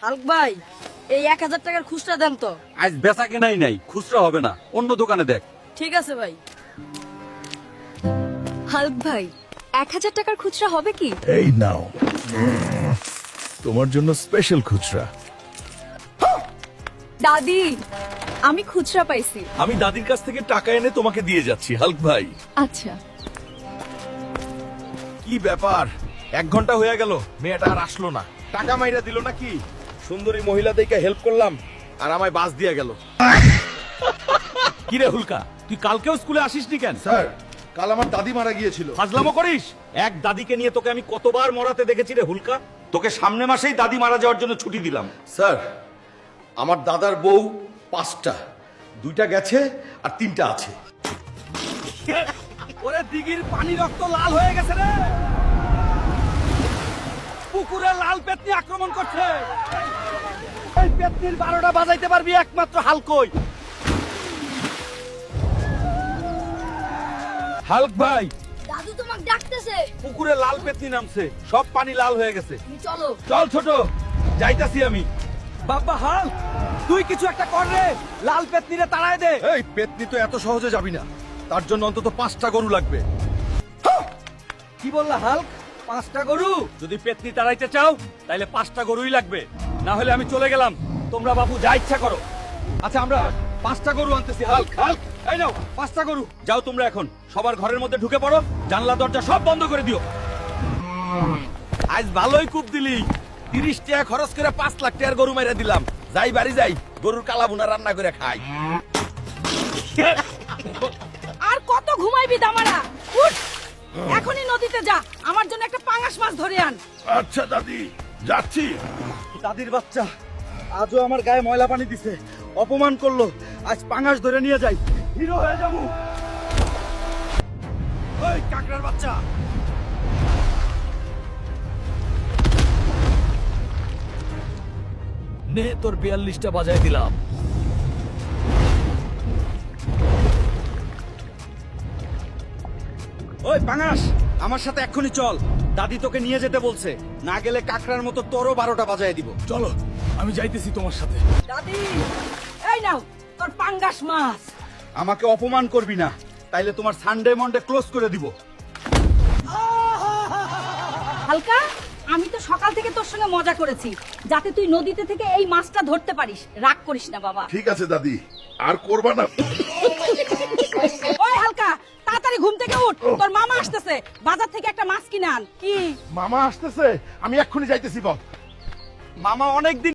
Hulk ভাই এই 1000 টাকার খুচরা দেন তো। আজ বেচা কেনাই নাই, খুচরা হবে না, অন্য দোকানে দেখ। ঠিক আছে ভাই। হালক ভাই 1000 টাকার খুচরা হবে কি? এই নাও তোমার জন্য স্পেশাল খুচরা। দাদি আমি খুচরা পাইছি। আমি দাদির কাছ থেকে টাকা এনে তোমাকে দিয়ে যাচ্ছি হালক ভাই। আচ্ছা কি ব্যাপার, 1 ঘন্টা হয়ে গেল মেয়েটা আর আসলো না, টাকা মাইরা দিল নাকি? সুন্দরী মহিলা দেখে হেল্প করলাম আর আমায় বাস দিয়ে গেল। কি রে হুলকা, তুই কালকেও স্কুলে আসিসনি কেন? স্যার কাল আমার দাদি মারা গিয়েছিল। ফাজলামো করিস? এক দাদিকে নিয়ে তোকে আমি কতবার মরাতে দেখেছি রে হুলকা। তোকে সামনে মাসেই দাদি মারা যাওয়ার জন্য ছুটি দিলাম। স্যার আমার দাদার বউ 5টা, 2টা গেছে আর 3টা আছে। ওরে দিঘির পানি রক্ত লাল হয়ে গেছে রে, পুকুরে লাল পেতনি আক্রমণ করছে। এই পেতনির 12টা বাজাইতে পারবি একমাত্র হালকই। হালক ভাই, দাদু তোমাকে ডাকতেছে, পুকুরে লাল পেতনি নামছে, সব পানি লাল হয়ে গেছে। তুমি চলো। চল ছোট, যাইতাছি আমি। বাবা হাল, তুই কিছু একটা কর রে, লাল পেতনিরে তাড়ায় দে। এই পেতনি তো এত সহজে যাবি না, তার জন্য অন্তত 5টা গরু লাগবে। কি বললা হাল্ক? 5টা গরু? যদি পেতনি তাড়াইতে চাও তাহলে 5টা গরুই লাগবে, না হলে আমি চলে গেলাম। তোমরা বাবু যা ইচ্ছা করো। আচ্ছা আমরা 5টা গরু আনতেছি। হাল্ক হাল্ক, এই নাও 5টা গরু। যাও তোমরা এখন সবার ঘরের মধ্যে ঢুকে পড়ো, জানলা দরজা সব বন্ধ করে দিও। আজ ভালোই কূপ দিলি, 30 টাকা খরচ করে 5 লাখ টাকার গরু মাইরা দিলাম। যাই বাড়ি যাই, গরুর কালা বুনা রান্না করে খাই। আর কত ঘুমাইবি দামারা? উঠ, এখনই নদীতে যা, আমার জন্য একটা পাঙাশ মাছ ধরে আন। আচ্ছা দাদি, যাচ্ছি। দাদির বাচ্চা আজও আমার গায়ে ময়লা পানি দিছে, অপমান করলো। আজ পাঙাশ ধরে নিয়ে যাই, হিরো হয়ে যাবো। ওই কাকড়ার বাচ্চা, নে তোর 42টা বাজায় দিলাম। ওই পাঙাশ আমার সাথে এক্ষুনি চল, দাদি তোকে নিয়ে যেতে বলছে। না গেলে কাকড়ার মতো তোরও 12টা বাজায় দিব। চলো আমি যাইতেছি তোমার সাথে। দাদি এই নাও তোর পাঙ্গাস মাছ। আমাকে অপমান করবি না, তাইলে তোমার সানডে মন্ডে ক্লোজ করে দিব। হালকা, আমি তো সকাল থেকে তোর সঙ্গে মজা করেছি যাতে তুই নদীতে থেকে এই মাছটা ধরতে পারিস। রাগ করিস না বাবা। ঠিক আছে দাদি, আর করবা না। ওই হালকা, তাড়াতাড়ি ঘুম থেকে উঠ, তোর মামা আসতেছে, বাজার থেকে একটা মাছ কিনে আন। কি মামা আসতেছে, আমি এক্ষুনি যাইতেছি। বল মামা অনেকদিন